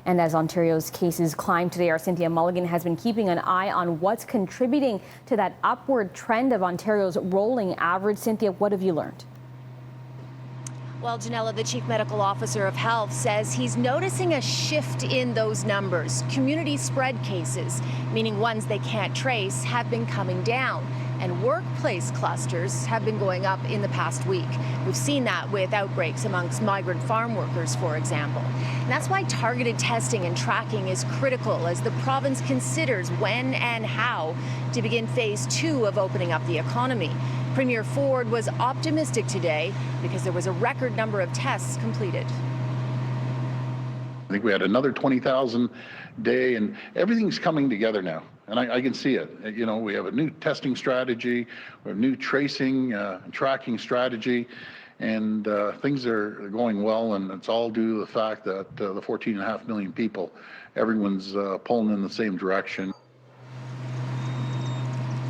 And as Ontario's cases climb today, our Cynthia Mulligan has been keeping an eye on what's contributing to that upward trend of Ontario's rolling average. Cynthia, what have you learned? Well, Janella, the Chief Medical Officer of Health, says he's noticing a shift in those numbers. Community spread cases, meaning ones they can't trace, have been coming down. And workplace clusters have been going up in the past week. We've seen that with outbreaks amongst migrant farm workers, for example. And that's why targeted testing and tracking is critical as the province considers when and how to begin phase 2 of opening up the economy. Premier Ford was optimistic today because there was a record number of tests completed. I think we had another 20,000 day, and everything's coming together now. And I can see it. You know, we have a new testing strategy, we have a new tracing and tracking strategy, and things are going well. And it's all due to the fact that the 14.5 million people, everyone's pulling in the same direction.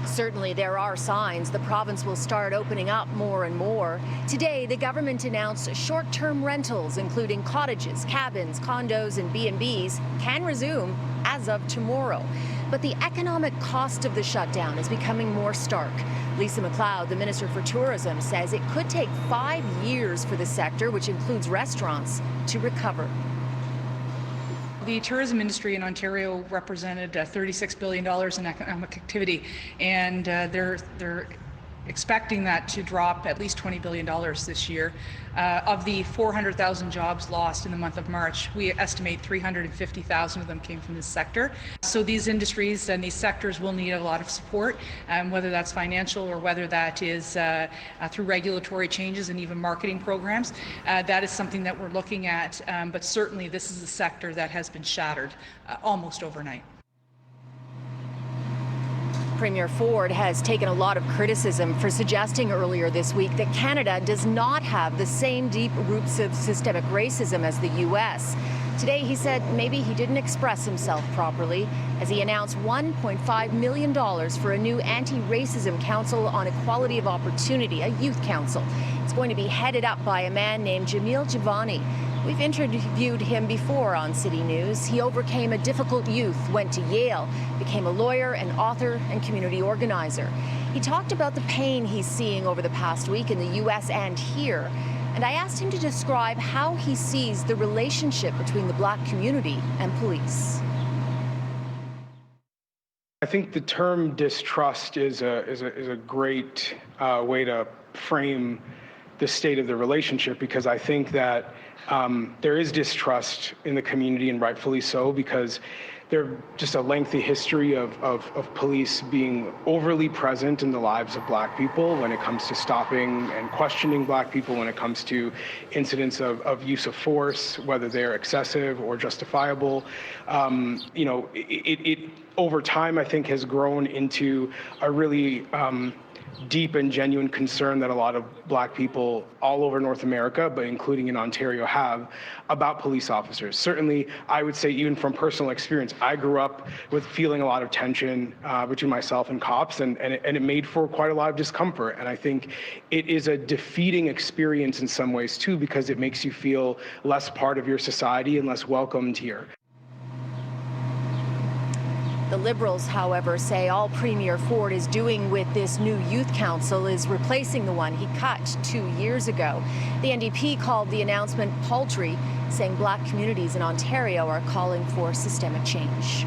Certainly, there are signs the province will start opening up more and more. Today, the government announced short-term rentals, including cottages, cabins, condos, and B&Bs, can resume as of tomorrow. But the economic cost of the shutdown is becoming more stark. Lisa MacLeod, the Minister for Tourism, says it could take 5 years for the sector, which includes restaurants, to recover. The tourism industry in Ontario represented $36 billion in economic activity, and they're expecting that to drop at least $20 billion this year. Of the 400,000 jobs lost in the month of March, we estimate 350,000 of them came from this sector. So these industries and these sectors will need a lot of support, whether that's financial or whether that is through regulatory changes and even marketing programs. That is something that we're looking at, but certainly this is a sector that has been shattered almost overnight. Premier Ford has taken a lot of criticism for suggesting earlier this week that Canada does not have the same deep roots of systemic racism as the U.S. Today, he said maybe he didn't express himself properly as he announced $1.5 million for a new anti-racism council on equality of opportunity, a youth council. It's going to be headed up by a man named Jamil Javani. We've interviewed him before on CityNews. He overcame a difficult youth, went to Yale, became a lawyer, an author, and community organizer. He talked about the pain he's seeing over the past week in the U.S. and here. And I asked him to describe how he sees the relationship between the Black community and police. I think the term distrust is a great way to frame the state of the relationship, because I think that there is distrust in the community, and rightfully so, because there's just a lengthy history of police being overly present in the lives of Black people when it comes to stopping and questioning Black people, when it comes to incidents of use of force, whether they're excessive or justifiable. You know, it over time, I think, has grown into a really deep and genuine concern that a lot of Black people all over North America, but including in Ontario, have about police officers. Certainly, I would say, even from personal experience, I grew up with feeling a lot of tension between myself and cops, and it made for quite a lot of discomfort. And I think it is a defeating experience in some ways too, because it makes you feel less part of your society and less welcomed here. The Liberals, however, say all Premier Ford is doing with this new youth council is replacing the one he cut 2 years ago. The NDP called the announcement paltry, saying Black communities in Ontario are calling for systemic change.